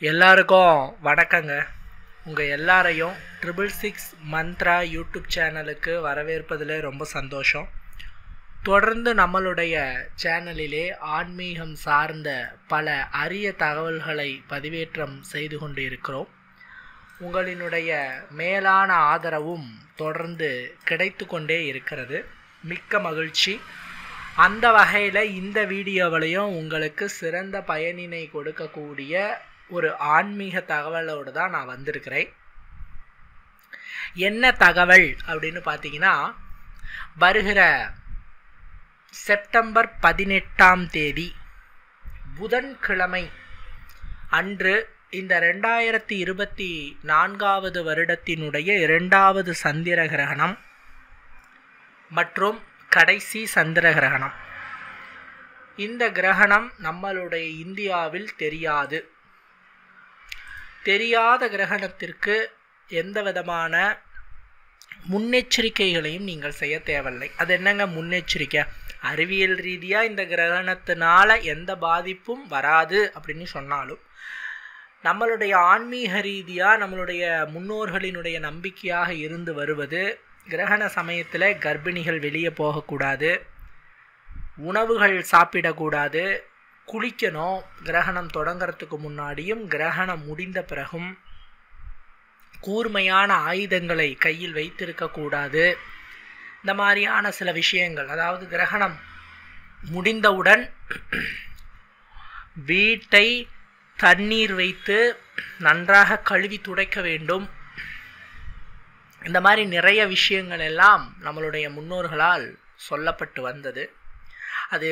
எல்லாருக்கும் வணக்கங்க. உங்கள் எல்லாரையும் 666 மந்த்ரா யூடியூப் சேனலுக்கு வரவேற்பதில் ரொம்ப சந்தோஷம். தொடர்ந்து நம்மளுடைய சேனலிலே ஆன்மீகம் சார்ந்த பல அரிய தகவல்களை பதிவேற்றம் செய்து கொண்டு இருக்கிறோம். உங்களினுடைய மேலான ஆதரவும் தொடர்ந்து கிடைத்து கொண்டே இருக்கிறது. மிக்க மகிழ்ச்சி. அந்த வகையில் இந்த வீடியோவிலையும் உங்களுக்கு சிறந்த பயனினை கொடுக்கக்கூடிய ஒரு ஆன்மீக தகவலோடு தான் நான் வந்திருக்கிறேன். என்ன தகவல் அப்படின்னு பார்த்தீங்கன்னா, வருகிற செப்டம்பர் 18ஆம் தேதி புதன்கிழமை அன்று இந்த 2024வது வருடத்தினுடைய 2வது சந்திர கிரகணம் மற்றும் கடைசி சந்திர கிரகணம். இந்த கிரகணம் நம்மளுடைய இந்தியாவில் தெரியாத கிரகணத்திற்கு எந்த விதமான முன்னெச்சரிக்கைகளையும் நீங்கள் செய்ய தேவையில்லை. அது என்னங்க முன்னெச்சரிக்கை? அறிவியல் ரீதியாக இந்த கிரகணத்தினால எந்த பாதிப்பும் வராது அப்படின்னு சொன்னாலும், நம்மளுடைய ஆன்மீக ரீதியாக நம்மளுடைய முன்னோர்களினுடைய நம்பிக்கையாக இருந்து வருவது, கிரகண சமயத்தில் கர்ப்பிணிகள் வெளியே போகக்கூடாது, உணவுகள் சாப்பிடக்கூடாது, குளிக்கணும். கிரகணம் தொடங்கிறதுக்கு முன்னாடியும் கிரகணம் முடிந்த பிறகும் கூர்மையான ஆயுதங்களை கையில் வைத்திருக்கக்கூடாது. இந்த மாதிரியான சில விஷயங்கள், அதாவது கிரகணம் முடிந்தவுடன் வீட்டை தண்ணீர் வைத்து நன்றாக கழுவி துடைக்க வேண்டும். இந்த மாதிரி நிறைய விஷயங்கள் எல்லாம் நம்மளுடைய முன்னோர்களால் சொல்லப்பட்டு வந்தது. அது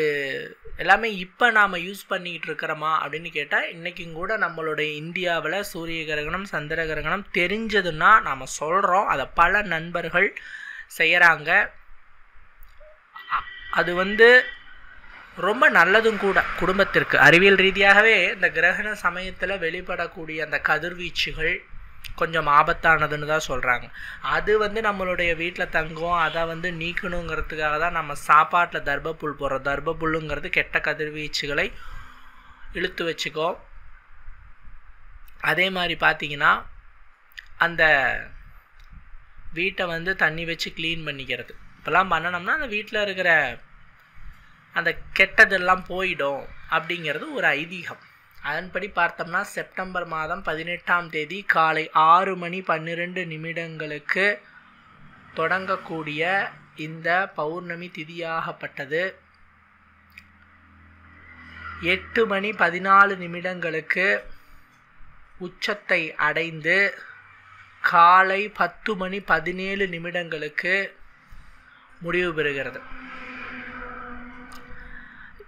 எல்லாமே இப்போ நாம் யூஸ் பண்ணிக்கிட்டு இருக்கிறோமா அப்படின்னு கேட்டால், இன்றைக்கும் கூட நம்மளுடைய இந்தியாவில் சூரிய கிரகணம் சந்திர கிரகணம் தெரிஞ்சதுன்னா நாம் சொல்கிறோம். அதை பல நண்பர்கள் செய்கிறாங்க. அது ரொம்ப நல்லதும் கூட குடும்பத்திற்கு. அறிவியல் ரீதியாகவே இந்த கிரகண சமயத்தில் வெளிப்படக்கூடிய அந்த கதிர்வீச்சுகள் கொஞ்சம் ஆபத்தானதுன்னு தான் சொல்கிறாங்க. அது நம்மளுடைய வீட்டில் தங்கும். அதை நீக்கணுங்கிறதுக்காக தான் நம்ம சாப்பாட்டில் தர்பப்புல் போடுறோம். தர்பப்புல்லுங்கிறது கெட்ட கதிர்வீச்சுகளை இழுத்து வச்சுக்கோ. அதே மாதிரி பார்த்திங்கன்னா, அந்த வீட்டை தண்ணி வச்சு க்ளீன் பண்ணிக்கிறது இப்போல்லாம் பண்ணணும்னா அந்த வீட்டில் இருக்கிற அந்த கெட்டதெல்லாம் போயிடும் அப்படிங்கிறது ஒரு ஐதீகம். அதன்படி பார்த்தோம்னா, செப்டம்பர் மாதம் 18ஆம் தேதி காலை 6:12 தொடங்கக்கூடிய இந்த பௌர்ணமி திதியாகப்பட்டது 8:14 உச்சத்தை அடைந்து காலை 10:17 முடிவு பெறுகிறது.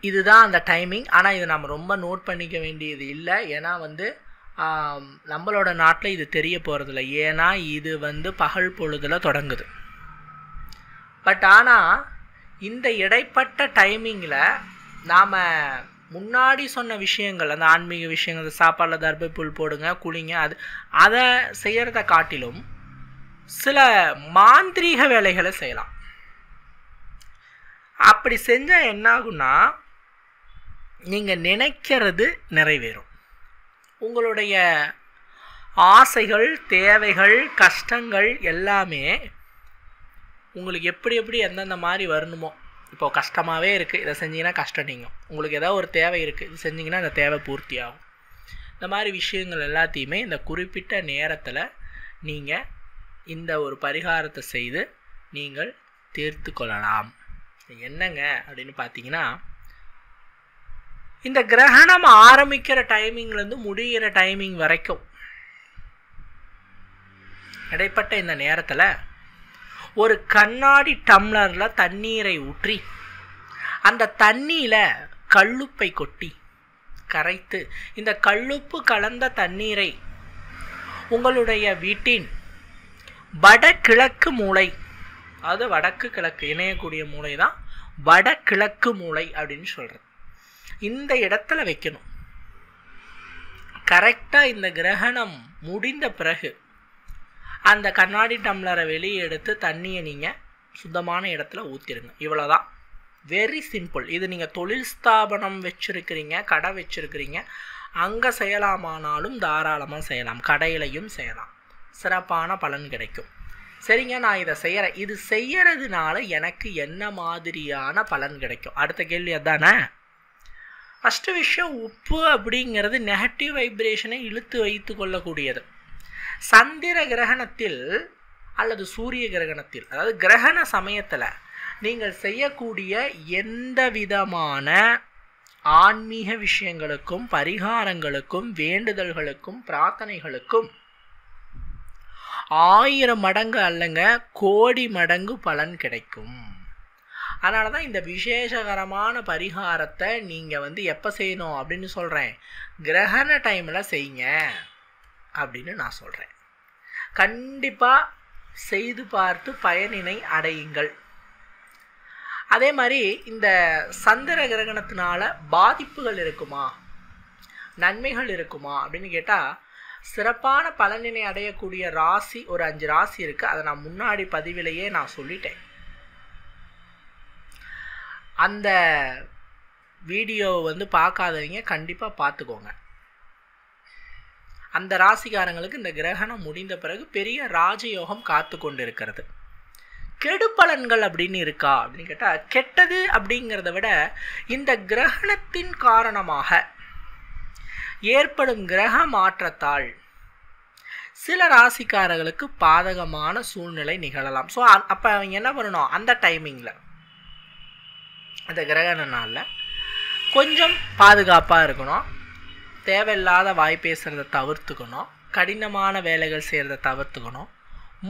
இதுதான் அந்த டைமிங். ஆனால் இது நம்ம ரொம்ப நோட் பண்ணிக்க வேண்டியது இல்லை. ஏன்னா நம்மளோட நாட்டில் இது தெரிய போகிறதில்ல. ஏன்னா இது பகல் பொழுதில் தொடங்குது. பட் ஆனால் இந்த இடைப்பட்ட டைமிங்கில் நாம் முன்னாடி சொன்ன விஷயங்கள், அந்த ஆன்மீக விஷயங்கள், சாப்பாடில் தர்பப்புல் போடுங்க, குளிங்க, அதை செய்கிறத காட்டிலும் சில மாந்திரீக வேலைகளை செய்யலாம். அப்படி செஞ்சால் என்னாகுன்னா, நீங்கள் நினைக்கிறது நிறைவேறும். உங்களுடைய ஆசைகள், தேவைகள், கஷ்டங்கள் எல்லாமே உங்களுக்கு எப்படி எந்தெந்த மாதிரி வரணுமோ. இப்போ கஷ்டமாகவே இருக்குது, இதை செஞ்சிங்கன்னா கஷ்டம் நீங்கும். உங்களுக்கு ஏதாவது ஒரு தேவை இருக்குது, இது செஞ்சிங்கன்னா அந்த தேவை பூர்த்தி ஆகும். இந்த மாதிரி விஷயங்கள் எல்லாத்தையுமே இந்த குறிப்பிட்ட நேரத்தில் நீங்கள் இந்த ஒரு பரிகாரத்தை செய்து நீங்கள் தீர்த்து கொள்ளலாம். என்னங்க அப்படின்னு பார்த்தீங்கன்னா, இந்த கிரகணம் ஆரம்பிக்கிற டைமிங்லேருந்து முடிகிற டைமிங் வரைக்கும் இடைப்பட்ட இந்த நேரத்தில் ஒரு கண்ணாடி டம்ளரில் தண்ணீரை ஊற்றி அந்த தண்ணியில் கல்லுப்பை கொட்டி கரைத்து, இந்த கல்லுப்பு கலந்த தண்ணீரை உங்களுடைய வீட்டின் வடகிழக்கு மூலை, அதாவது வடக்கு கிழக்கு இணையக்கூடிய மூலை தான் வடகிழக்கு மூலை அப்படின்னு சொல்கிறது, இந்த இடத்துல வைக்கணும். கரெக்டாக இந்த கிரகணம் முடிந்த பிறகு அந்த கண்ணாடி டம்ளரை வெளியே எடுத்து தண்ணியை நீங்கள் சுத்தமான இடத்துல ஊற்றிடுங்க. இவ்வளோதான். Very simple. இது நீங்கள் தொழில் ஸ்தாபனம் வச்சுருக்கிறீங்க, கடை வச்சுருக்கிறீங்க அங்கே செய்யலாமானாலும் தாராளமாக செய்யலாம், கடையிலையும் செய்யலாம், சிறப்பான பலன் கிடைக்கும். சரிங்க, நான் இதை செய்கிறேன், இது செய்யறதுனால எனக்கு என்ன மாதிரியான பலன் கிடைக்கும்? அடுத்த கேள்வி அதானே. ஃபஸ்ட்டு விஷயம், உப்பு அப்படிங்கிறது நெகட்டிவ் வைப்ரேஷனை இழுத்து வைத்து கொள்ளக்கூடியது. சந்திர கிரகணத்தில் அல்லது சூரிய கிரகணத்தில், அதாவது கிரகண சமயத்தில் நீங்கள் செய்யக்கூடிய எந்த விதமான ஆன்மீக விஷயங்களுக்கும் பரிகாரங்களுக்கும் வேண்டுதல்களுக்கும் பிரார்த்தனைகளுக்கும் 1000 மடங்கு அல்லங்க, கோடி மடங்கு பலன் கிடைக்கும். அதனால தான் இந்த விசேஷகரமான பரிகாரத்தை நீங்கள் எப்போ செய்யணும் அப்படின்னு சொல்கிறேன், கிரகண டைமில் செய்யுங்க அப்படின்னு நான் சொல்கிறேன். கண்டிப்பாக செய்து பார்த்து பயனினை அடையுங்கள். அதே மாதிரி இந்த சந்திர கிரகணத்தினால பாதிப்புகள் இருக்குமா, நன்மைகள் இருக்குமா அப்படின்னு கேட்டால், சிறப்பான பலனினை அடையக்கூடிய ராசி ஒரு 5 ராசி இருக்குது. அதை நான் முன்னாடி பதிவிலேயே நான் சொல்லிட்டேன். அந்த வீடியோவை பார்க்காதவங்க கண்டிப்பாக பார்த்துக்கோங்க. அந்த ராசிக்காரங்களுக்கு இந்த கிரகணம் முடிந்த பிறகு பெரிய ராஜயோகம் காத்து கொண்டு இருக்கிறது. கெடு பலன்கள் அப்படின்னு இருக்கா அப்படின்னு கேட்டால், கெட்டது அப்படிங்கிறத விட இந்த கிரகணத்தின் காரணமாக ஏற்படும் கிரக மாற்றத்தால் சில ராசிக்காரர்களுக்கு பாதகமான சூழ்நிலை நிகழலாம். ஸோ அப்போ அவங்க என்ன பண்ணணும், அந்த டைமிங்கில் அந்த கிரகண நாளில் கொஞ்சம் பாதுகாப்பாக இருக்கணும், தேவையில்லாத வாய் பேசுகிறத தவிர்த்துக்கணும், கடினமான வேலைகள் செய்கிறத தவிர்த்துக்கணும்,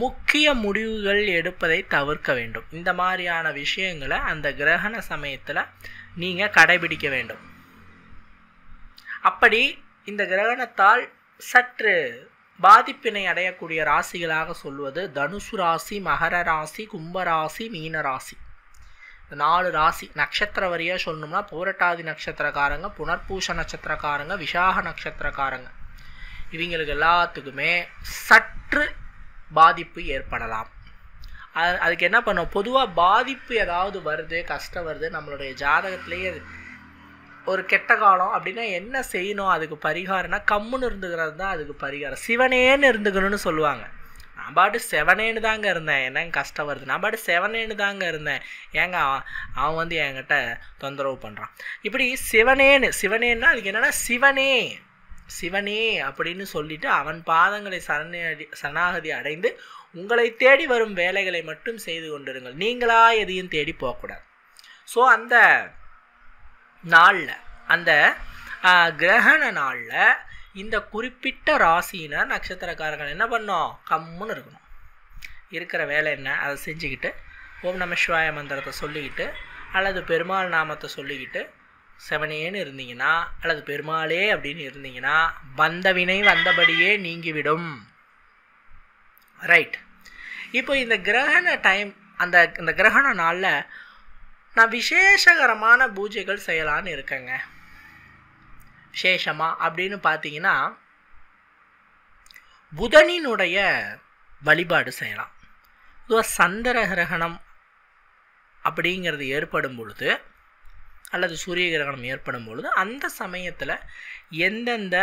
முக்கிய முடிவுகள் எடுப்பதை தவிர்க்க வேண்டும். இந்த மாதிரியான விஷயங்களை அந்த கிரகண சமயத்தில் நீங்கள் கடைபிடிக்க வேண்டும். அப்படி இந்த கிரகணத்தால் சற்று பாதிப்பினை அடையக்கூடிய ராசிகளாக சொல்வது தனுசு ராசி, மகர ராசி, கும்பராசி, மீன ராசி. இந்த 4 ராசி நட்சத்திர வரியாக சொல்லணும்னா பூரட்டாதி நட்சத்திரக்காரங்க, புனர்பூச நட்சத்திரக்காரங்க, விசாக நட்சத்திரக்காரங்க, இவங்களுக்கு எல்லாத்துக்குமே சற்று பாதிப்பு ஏற்படலாம். அதுக்கு என்ன பண்ணோம், பொதுவாக பாதிப்பு ஏதாவது வருது, கஷ்டம் வருது, நம்மளுடைய ஜாதகத்திலேயே ஒரு கெட்ட காலம் அப்படின்னா என்ன செய்யணும், அதுக்கு பரிகாரம்னா கம்முன்னு இருந்துக்கிறது தான் அதுக்கு பரிகாரம். சிவனேன்னு இருந்துக்கணும்னு சொல்லுவாங்க. நான் பாட்டு செவனேன்னு தாங்க இருந்தேன், என்னங்க கஷ்டம் வருது, நான் பாட்டு செவனேன்னு தாங்க இருந்தேன், ஏங்க அவன் என்கிட்ட தொந்தரவு பண்ணுறான். இப்படி சிவனேன்னா அதுக்கு என்னென்னா சிவனே அப்படின்னு சொல்லிட்டு அவன் பாதங்களை சரணாகதி அடைந்து உங்களை தேடி வரும் வேலைகளை மட்டும் செய்து கொண்டிருங்கள். நீங்களா எதையும் தேடி போகக்கூடாது. ஸோ அந்த நாளில், அந்த கிரகண நாளில் இந்த குறிப்பிட்ட ராசியினர் நட்சத்திரக்காரர்கள் என்ன பண்ணோம், கம்முன்னு இருக்கணும். இருக்கிற வேலை என்ன அதை செஞ்சுக்கிட்டு ஓம் நம சிவாய மந்திரத்தை சொல்லிக்கிட்டு அல்லது பெருமாள் நாமத்தை சொல்லிக்கிட்டு செவனேன்னு இருந்தீங்கன்னா அல்லது பெருமாளே அப்படின்னு இருந்தீங்கன்னா வந்த வினை வந்தபடியே நீங்கிவிடும். ரைட். இப்போ இந்த கிரகண டைம், அந்த கிரகண நாளில் நான் விசேஷகரமான பூஜைகள் செய்யலான்னு இருக்கேங்க. விசேஷமாக அப்படின்னு பார்த்தீங்கன்னா புதனினுடைய வழிபாடு செய்யலாம். இதுவாக சந்திர கிரகணம் அப்படிங்கிறது ஏற்படும் பொழுது அல்லது சூரிய கிரகணம் ஏற்படும் பொழுது அந்த சமயத்தில் எந்தெந்த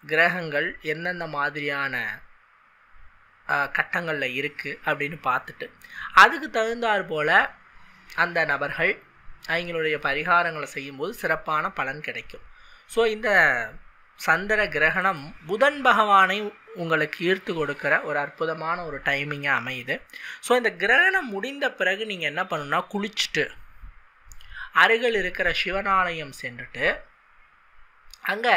கிரகங்கள் எந்தெந்த மாதிரியான கட்டங்களில் இருக்குது அப்படின்னு பார்த்துட்டு அதுக்கு தகுந்தாற் போல் அந்த நபர்கள் அவங்களுடைய பரிகாரங்களை செய்யும்போது சிறப்பான பலன் கிடைக்கும். ஸோ இந்த சந்திர கிரகணம் புதன் பகவானை உங்களுக்கு ஈர்த்து கொடுக்குற ஒரு அற்புதமான ஒரு டைமிங்காக அமையுது. ஸோ இந்த கிரகணம் முடிந்த பிறகு நீங்கள் என்ன பண்ணணும்னா குளிச்சுட்டு அருகில் இருக்கிற சிவனாலயம் சென்றுட்டு அங்கே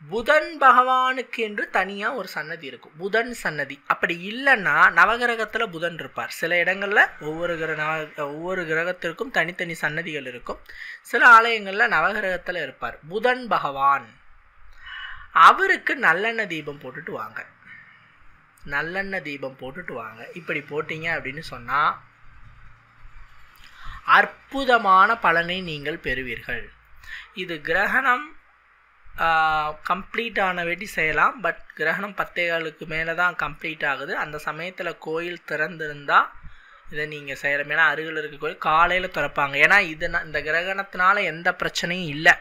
புதன் பகவானுக்கு என்று தனியாக ஒரு சன்னதி இருக்கும், புதன் சன்னதி. அப்படி இல்லைன்னா நவகிரகத்தில் புதன் இருப்பார். சில இடங்களில் ஒவ்வொரு கிரகத்திற்கும் தனித்தனி சன்னதிகள் இருக்கும். சில ஆலயங்களில் நவகிரகத்தில் இருப்பார் புதன் பகவான். அவருக்கு நல்லெண்ணெய் தீபம் போட்டுட்டு வாங்க, நல்லெண்ணெய் தீபம் போட்டுட்டு வாங்க. இப்படி போட்டீங்க அப்படின்னு சொன்னால் அற்புதமான பலனை நீங்கள் பெறுவீர்கள். இது கிரகணம் கம்ப்ளீட் ஆன வேண்டி செய்யலாம். பட் கிரகணம் 10:15 மேலே தான் கம்ப்ளீட் ஆகுது. அந்த சமயத்தில் கோயில் திறந்திருந்தால் இதை நீங்கள் செய்கிற. ஏன்னா அருகில் இருக்க கோயில் காலையில் திறப்பாங்க. ஏன்னா இந்த கிரகணத்தினால எந்த பிரச்சனையும் இல்லை.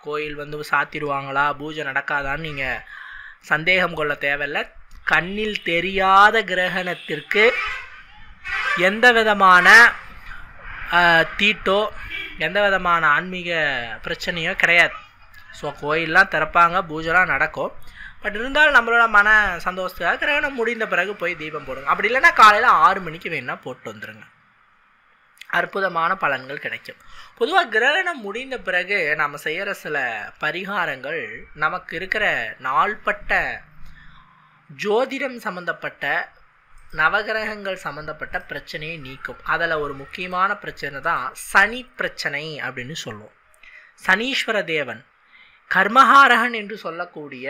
கோயில் வந்து சாத்திடுவாங்களா, பூஜை நடக்காதான்னு நீங்கள் சந்தேகம் கொள்ள தேவையில்லை. கண்ணில் தெரியாத கிரகணத்திற்கு எந்த விதமான தீட்டோ எந்த விதமான ஆன்மீக பிரச்சனையோ கிடையாது. ஸோ கோயிலெலாம் திறப்பாங்க, பூஜைலாம் நடக்கும். பட் இருந்தாலும் நம்மளோட மன சந்தோஷத்துக்காக கிரகணம் முடிந்த பிறகு போய் தீபம் போடுங்க. அப்படி இல்லைன்னா காலையில் 6 மணிக்கு வேணால் போட்டு வந்துடுங்க. அற்புதமான பலன்கள் கிடைக்கும். பொதுவாக கிரகணம் முடிந்த பிறகு நம்ம செய்கிற சில பரிகாரங்கள் நமக்கு இருக்கிற நாள்பட்ட ஜோதிடம் சம்மந்தப்பட்ட நவகிரகங்கள் சம்மந்தப்பட்ட பிரச்சனையை நீக்கும். அதில் ஒரு முக்கியமான பிரச்சனை தான் சனி பிரச்சனை அப்படின்னு சொல்லுவோம். சனீஸ்வர தேவன் கர்மஹாரகன் என்று சொல்லக்கூடிய,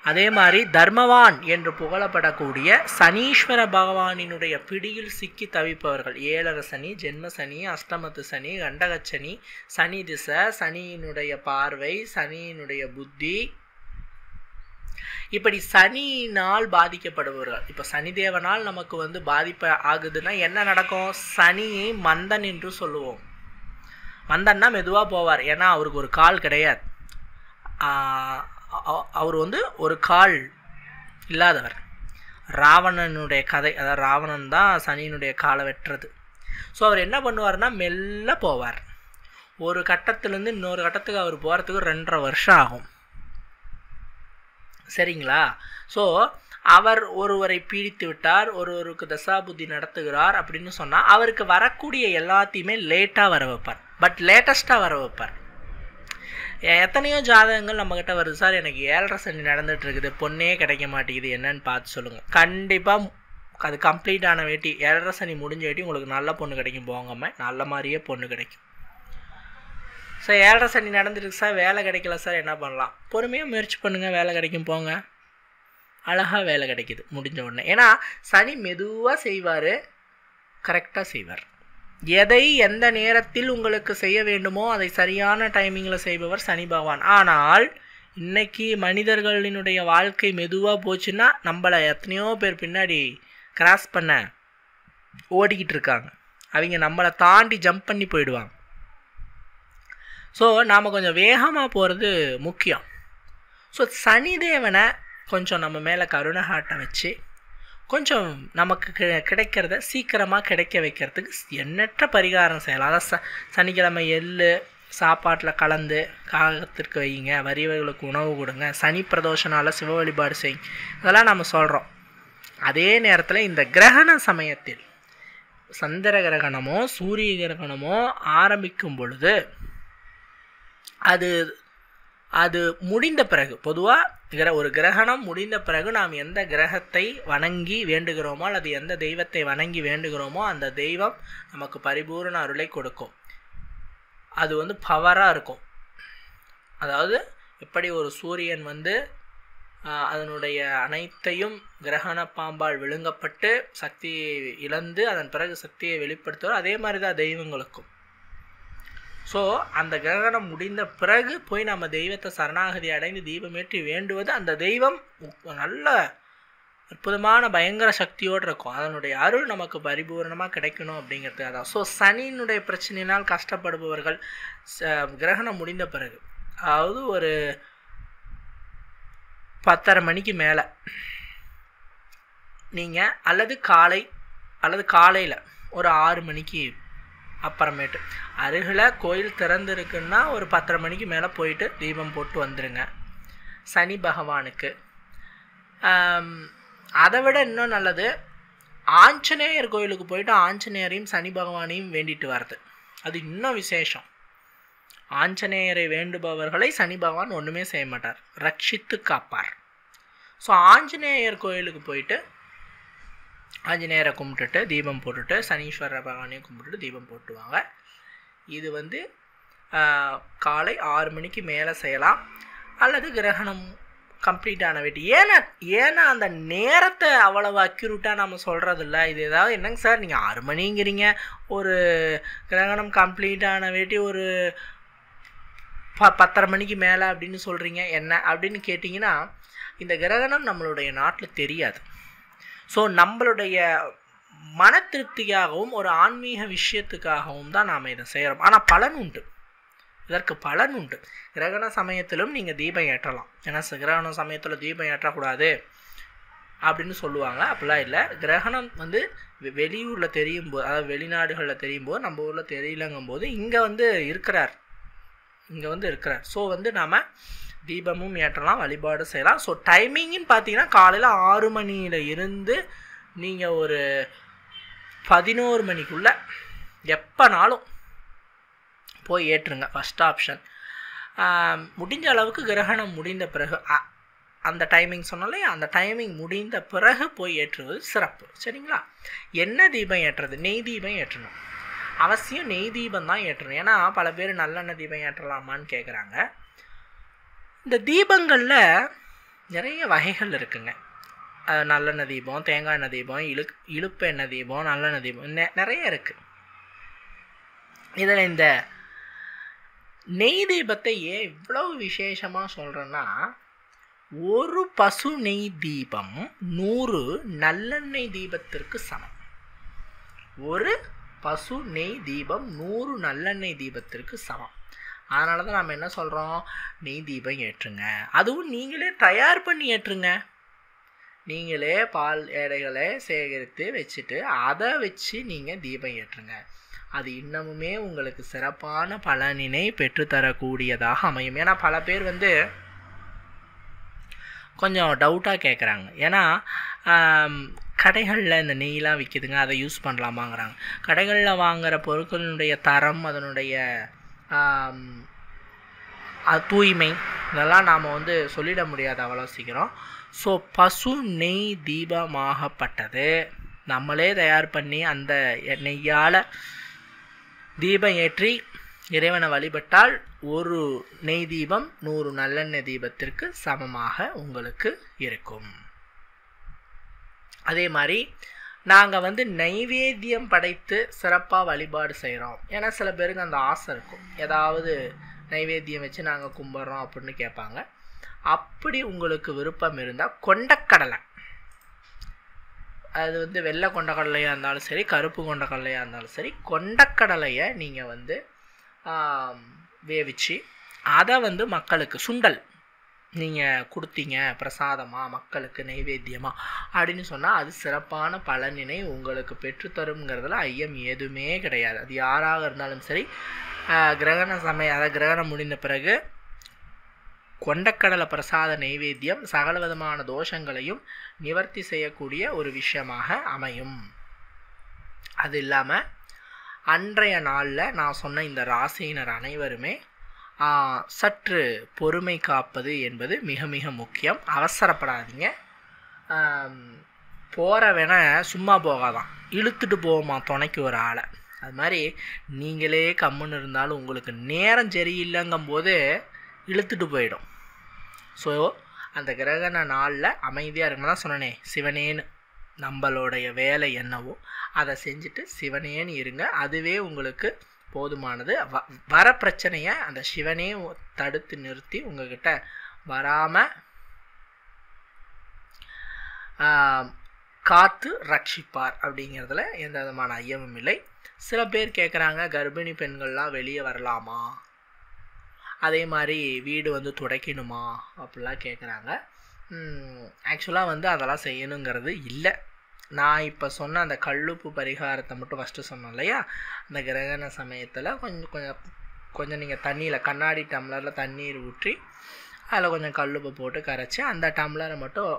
அதே மாதிரி தர்மவான் என்று புகழப்படக்கூடிய சனீஸ்வர பகவானினுடைய பிடியில் சிக்கி தவிப்பவர்கள், 7.5 சனி, ஜென்ம சனி, அஷ்டமத்து சனி, கண்டகச்சனி, சனி திசை, சனியினுடைய பார்வை, சனியினுடைய புத்தி, இப்படி சனியினால் பாதிக்கப்படுபவர்கள். இப்போ சனிதேவனால் நமக்கு வந்து பாதிப்பு ஆகுதுன்னா என்ன நடக்கும்? சனி மந்தன் என்று சொல்லுவோம். மந்தன்னா மெதுவாக போவார், ஏன்னா அவருக்கு ஒரு கால் கிடையாது. அவர் வந்து ஒரு கால் இல்லாதவர். ராவணனுடைய கதை, அதாவது ராவணன் தான் சனியினுடைய காலை வெட்டுறது. ஸோ அவர் என்ன பண்ணுவார்னா மெல்ல போவார். ஒரு கட்டத்துலேருந்து இன்னொரு கட்டத்துக்கு அவர் போகிறதுக்கு 2.5 வருஷம் ஆகும். சரிங்களா? ஸோ அவர் ஒருவரை பீடித்து விட்டார், ஒருவருக்கு தசாபுத்தி நடத்துகிறார் அப்படின்னு சொன்னால் அவருக்கு வரக்கூடிய எல்லாத்தையுமே லேட்டாக வர வைப்பார். பட் லேட்டஸ்ட்டாக வர வைப்பார். எத்தனையோ ஜாதகங்கள் நம்மக்கிட்ட வருது, சார் எனக்கு 7.5 சனி நடந்துகிட்டு இருக்குது, பொண்ணே கிடைக்க மாட்டேங்குது, என்னன்னு பார்த்து சொல்லுங்கள். கண்டிப்பாக அது கம்ப்ளீட் ஆன வேட்டி, 7.5 சனி முடிஞ்ச வேட்டி உங்களுக்கு நல்ல பொண்ணு கிடைக்கும். போங்கம்மா, நல்ல மாதிரியே பொண்ணு கிடைக்கும். சார் 7.5 சனி நடந்துருக்கு சார், வேலை கிடைக்கல சார், என்ன பண்ணலாம்? பொறுமையாக முயற்சி பண்ணுங்கள், வேலை கிடைக்கும், போங்க. அழகாக வேலை கிடைக்கிது முடிஞ்ச உடனே. ஏன்னா சனி மெதுவாக செய்வார், கரெக்டாக செய்வார். எதை எந்த நேரத்தில் உங்களுக்கு செய்ய வேண்டுமோ அதை சரியான டைமிங்கில் செய்பவர் சனி பகவான். ஆனால் இன்றைக்கி மனிதர்களினுடைய வாழ்க்கை மெதுவாக போச்சுன்னா நம்மளை எத்தனையோ பேர் பின்னாடி கிராஸ் பண்ண ஓடிக்கிட்டு இருக்காங்க. அவங்க நம்மளை தாண்டி ஜம்ப் பண்ணி போயிடுவாங்க. ஸோ நாம் கொஞ்சம் வேகமாக போகிறது முக்கியம். ஸோ சனிதேவனை கொஞ்சம் நம்ம மேலே கருணை காட்ட வச்சு கொஞ்சம் நமக்கு கிடைக்கிறத சீக்கிரமாக கிடைக்க வைக்கிறதுக்கு எண்ணற்ற பரிகாரம் செய்யலாம். அதான் சனிக்கிழமை எள்ளு சாப்பாட்டில் கலந்து காகத்திற்கு வைங்க, வறியவர்களுக்கு உணவு கொடுங்க, சனி பிரதோஷனால் சிவ வழிபாடு செய்யுங்க, இதெல்லாம் நம்ம சொல்கிறோம். அதே நேரத்தில் இந்த கிரகண சமயத்தில் சந்திர கிரகணமோ சூரிய கிரகணமோ ஆரம்பிக்கும் பொழுது அது முடிந்த பிறகு, பொதுவாக ஒரு கிரகணம் முடிந்த பிறகு நாம் எந்த கிரகத்தை வணங்கி வேண்டுகிறோமோ அல்லது எந்த தெய்வத்தை வணங்கி வேண்டுகிறோமோ அந்த தெய்வம் நமக்கு பரிபூர்ண அருளை கொடுக்கும். அது வந்து பவராக இருக்கும். அதாவது எப்படி ஒரு சூரியன் வந்து அதனுடைய அனைத்தையும் கிரகண பாம்பால் விழுங்கப்பட்டு சக்தியை இழந்து அதன் பிறகு சக்தியை வெளிப்படுத்துவார், அதே மாதிரி தான் தெய்வங்களுக்கும். ஸோ அந்த கிரகணம் முடிந்த பிறகு போய் நம்ம தெய்வத்தை சரணாகதி அடைந்து தீபமேற்றி வேண்டுவது, அந்த தெய்வம் நல்ல அற்புதமான பயங்கர சக்தியோடு இருக்கும். அதனுடைய அருள் நமக்கு பரிபூர்ணமாக கிடைக்கணும் அப்படிங்கிறது அதான். ஸோ சனியினுடைய பிரச்சனையினால் கஷ்டப்படுபவர்கள் கிரகணம் முடிந்த பிறகு, அதாவது ஒரு 10:30 மணிக்கு மேலே நீங்கள் அல்லது காலையில் ஒரு 6 மணிக்கு அப்புறமேட்டு அருகில் கோயில் திறந்துருக்குன்னா ஒரு 10:30 மணிக்கு மேலே போயிட்டு தீபம் போட்டு வந்துடுங்க சனி பகவானுக்கு. அதை விட இன்னும் நல்லது, ஆஞ்சநேயர் கோயிலுக்கு போயிட்டு ஆஞ்சநேயரையும் சனி பகவானையும் வேண்டிட்டு வர்றது, அது இன்னும் விசேஷம். ஆஞ்சநேயரை வேண்டுபவர்களை சனி பகவான் ஒன்றுமே செய்ய மாட்டார், ரட்சித்து காப்பார். ஸோ ஆஞ்சநேயர் கோயிலுக்கு போயிட்டு ஆஞ்சநேயரை கும்பிட்டுட்டு தீபம் போட்டுட்டு சனீஸ்வர பகவானையும் கும்பிட்டுட்டு தீபம் போட்டுவாங்க. இது வந்து காலை 6 மணிக்கு மேலே செய்யலாம், அல்லது கிரகணம் கம்ப்ளீட் ஆன வேட்டி. ஏன்னா அந்த நேரத்தை அவ்வளவு அக்யூரேட்டாக நம்ம சொல்கிறதில்ல. இது ஏதாவது என்னங்க சார் நீங்கள் 6 மணிங்கிறீங்க, ஒரு கிரகணம் கம்ப்ளீட் ஆன வேட்டி ஒரு 10:30 மணிக்கு மேலே அப்படின்னு சொல்கிறீங்க என்ன அப்படின்னு கேட்டிங்கன்னா, இந்த கிரகணம் நம்மளுடைய நாட்டில் தெரியாது. ஸோ நம்மளுடைய மன திருப்திக்காகவும் ஒரு ஆன்மீக விஷயத்துக்காகவும் தான் நாம் இதை செய்கிறோம். ஆனால் பலன் உண்டு. இதற்கு பலன் உண்டு. கிரகண சமயத்திலும் நீங்கள் தீபம் ஏற்றலாம். ஏன்னா கிரகண சமயத்தில் தீபம் ஏற்றக்கூடாது அப்படின்னு சொல்லுவாங்க. அப்படிலாம் இல்லை. கிரகணம் வந்து வெளியூரில் தெரியும் போது, அதாவது வெளிநாடுகளில் தெரியும் போது, நம்ம ஊரில் தெரியலங்கும் போது இங்கே வந்து இருக்கிறார். ஸோ வந்து நாம் தீபமும் ஏற்றலாம், வழிபாடு செய்யலாம். ஸோ டைமிங்னு பார்த்தீங்கன்னா காலையில் 6 மணியில் இருந்து நீங்கள் ஒரு 11 மணிக்குள்ளே எப்போனாலும் போய் ஏற்றுங்க. First option. முடிஞ்ச அளவுக்கு கிரகணம் முடிந்த பிறகு அந்த டைமிங் சொன்னோம் இல்லையா, அந்த டைமிங் முடிந்த பிறகு போய் ஏற்றுவது சிறப்பு. சரிங்களா? என்ன தீபம் ஏற்றுறது? நெய் தீபம் ஏற்றணும். அவசியம் நெய் தீபம் தான் ஏற்றணும். ஏன்னா பல பேர் நல்லெண்ணெய் தீபம் ஏற்றலாமான்னு கேட்குறாங்க. இந்த தீபங்களில் நிறைய வகைகள் இருக்குங்க. நல்லெண்ணெய் தீபம், தேங்காய் எண்ணெய் தீபம், இழுப்பு எண்ணெய் தீபம், நல்லெண்ணெய் தீபம், நிறைய இருக்குது. இதில் இந்த நெய் தீபத்தை ஏன் இவ்வளவு விசேஷமாக சொல்கிறேன்னா, ஒரு பசு நெய் தீபம் 100 நல்லெண்ணெய் தீபத்திற்கு சமம். ஒரு பசு நெய் தீபம் 100 நல்லெண்ணெய் தீபத்திற்கு சமம். அதனால தான் நம்ம என்ன சொல்கிறோம், நெய் தீபம் ஏற்றுங்க. அதுவும் நீங்களே தயார் பண்ணி ஏற்றுங்க. நீங்களே பால் ஏடைகளை சேகரித்து வச்சுட்டு அதை வச்சு நீங்கள் தீபம் ஏற்றுங்க. அது இன்னமுமே உங்களுக்கு சிறப்பான பலனினை பெற்றுத்தரக்கூடியதாக அமையும். ஏன்னா பல பேர் வந்து கொஞ்சம் டவுட்டாக கேட்குறாங்க. ஏன்னா கடைகளில் இந்த நெய்லாம் விற்கிதுங்க, அதை யூஸ் பண்ணலாமாங்கிறாங்க. கடைகளில் வாங்குகிற பொருட்களினுடைய தரம், அதனுடைய தூய்மை, இதெல்லாம் நாம் வந்து சொல்லிட முடியாது அவ்வளோ சீக்கிரம். ஸோ பசு நெய் தீபமாகப்பட்டது நம்மளே தயார் பண்ணி அந்த நெய்யால் தீபம் ஏற்றி இறைவனை வழிபட்டால் ஒரு நெய் தீபம் 100 நல்லெண்ணெய் தீபத்திற்கு சமமாக உங்களுக்கு இருக்கும். அதே மாதிரி நாங்கள் வந்து நைவேத்தியம் படைத்து சிறப்பாக வழிபாடு செய்கிறோம். ஏன்னா சில பேருக்கு அந்த ஆசை இருக்கும், ஏதாவது நைவேத்தியம் வச்சு நாங்கள் கும்பிட்றோம் அப்படின்னு கேட்பாங்க. அப்படி உங்களுக்கு விருப்பம் இருந்தால் கொண்டக்கடலை, அது வந்து வெள்ளை கொண்டக்கடலையாக இருந்தாலும் சரி, கருப்பு கொண்டக்கடலையாக இருந்தாலும் சரி, கொண்டக்கடலையை நீங்கள் வந்து வேவிச்சு அதை வந்து மக்களுக்கு சுண்டல் நீங்கள் கொடுத்தீங்க பிரசாதமாக, மக்களுக்கு நைவேத்தியமாக அப்படின்னு சொன்னால் அது சிறப்பான பலனினை உங்களுக்கு பெற்றுத்தருங்கிறதுல ஐயம் எதுவுமே கிடையாது. அது யாராக இருந்தாலும் சரி, கிரகண சமயம், அதாவது கிரகணம் முடிந்த பிறகு கொண்டக்கடலை பிரசாத நைவேத்தியம் சகல விதமான தோஷங்களையும் நிவர்த்தி செய்யக்கூடிய ஒரு விஷயமாக அமையும். அது இல்லாமல் அன்றைய நாளில் நான் சொன்ன இந்த ராசியினர் அனைவருமே சற்று பொறுமை காப்பது என்பது மிக மிக முக்கியம். அவசரப்படாதீங்க. போகிறவன சும்மா போகாதான், இழுத்துட்டு போவோமா துணைக்கு ஒரு ஆளை. அது மாதிரி நீங்களே கம்முன்னு இருந்தாலும் உங்களுக்கு நேரம் சரியில்லைங்கும் போது இழுத்துட்டு போயிடும். ஸோ அந்த கிரகண நாளில் அமைதியாக இருக்குன்னு தான் சொன்னனே, சிவனேன்னு நம்மளுடைய வேலை என்னவோ அதை செஞ்சுட்டு சிவனேன்னு இருங்க. அதுவே உங்களுக்கு போதுமானது. வர பிரச்சனையை அந்த சிவனே தடுத்து நிறுத்தி உங்ககிட்ட வராமல் காத்து ரட்சிப்பார் அப்படிங்கிறதுல எந்த விதமான ஐயமும் இல்லை. சில பேர் கேட்குறாங்க, கர்ப்பிணி பெண்கள்லாம் வெளியே வரலாமா, அதே மாதிரி வீடு வந்து துடைக்கணுமா அப்படிலாம் கேட்குறாங்க. ஆக்சுவலாக வந்து அதெல்லாம் செய்யணுங்கிறது இல்லை. நான் இப்போ சொன்ன அந்த கல்லுப்பு பரிகாரத்தை மட்டும் ஃபஸ்ட்டு சொன்னேன் இல்லையா, அந்த கிரகண சமயத்தில் கொஞ்சம் நீங்கள் தண்ணியில், கண்ணாடி டம்ளரில் தண்ணீர் ஊற்றி அதில் கொஞ்சம் கல்லுப்பு போட்டு கரைச்சி அந்த டம்ளரை மட்டும்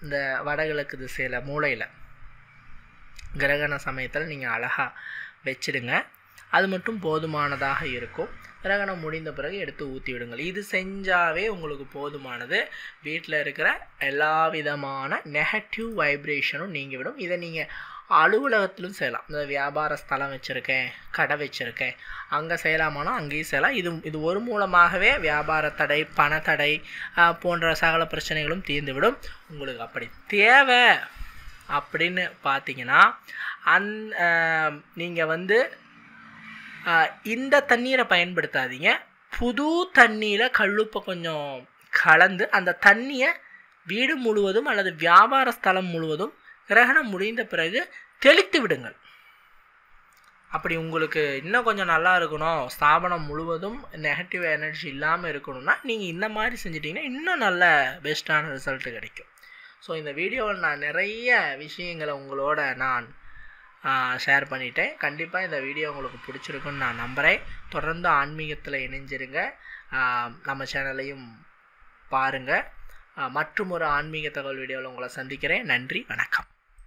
இந்த வடகிழக்கு திசையில் மூளையில் கிரகண சமயத்தில் நீங்கள் அழகாக வச்சிடுங்க. அது மட்டும் போதுமானதாக இருக்கும். கிரகணம் முடிந்த பிறகு எடுத்து ஊற்றி விடுங்கள். இது செஞ்சாவே உங்களுக்கு போதுமானது. வீட்டில் இருக்கிற எல்லா விதமான நெகட்டிவ் வைப்ரேஷனும் நீங்கிவிடும். இதை நீங்கள் அலுவலகத்திலும் செய்யலாம். இந்த வியாபார ஸ்தலம் வச்சுருக்கேன், கடை வச்சுருக்கேன், அங்கே செய்யலாமானா அங்கேயும் செய்யலாம். இது ஒரு மூலமாகவே வியாபார தடை, பணத்தடை போன்ற சகல பிரச்சனைகளும் தீர்ந்துவிடும். உங்களுக்கு அப்படி தேவை அப்படின்னு பார்த்தீங்கன்னா நீங்கள் வந்து இந்த தண்ணீரை பயன்படுத்தாதீங்க. புது தண்ணியில் கல்லுப்பை கொஞ்சம் கலந்து அந்த தண்ணியை வீடு முழுவதும் அல்லது வியாபார ஸ்தலம் முழுவதும் கிரகணம் முடிந்த பிறகு தெளித்து விடுங்கள். அப்படி உங்களுக்கு இன்னும் கொஞ்சம் நல்லா இருக்கணும், ஸ்தாபனம் முழுவதும் நெகட்டிவ் எனர்ஜி இல்லாமல் இருக்கணும்னா நீங்கள் இந்த மாதிரி செஞ்சிட்டிங்கன்னா இன்னும் நல்ல பெஸ்ட்டான ரிசல்ட்டு கிடைக்கும். ஸோ இந்த வீடியோவில் நான் நிறைய விஷயங்களை உங்களோட நான் ஷேர் பண்ணிட்டேன். கண்டிப்பாக இந்த வீடியோ உங்களுக்கு பிடிச்சிருக்குன்னு நான் நம்புகிறேன். தொடர்ந்து ஆன்மீகத்தில் இணைஞ்சிருங்க. நம்ம சேனலையும் பாருங்கள். மற்றும் ஒரு ஆன்மீக தகவல் வீடியோவில் உங்களை சந்திக்கிறேன். நன்றி, வணக்கம்.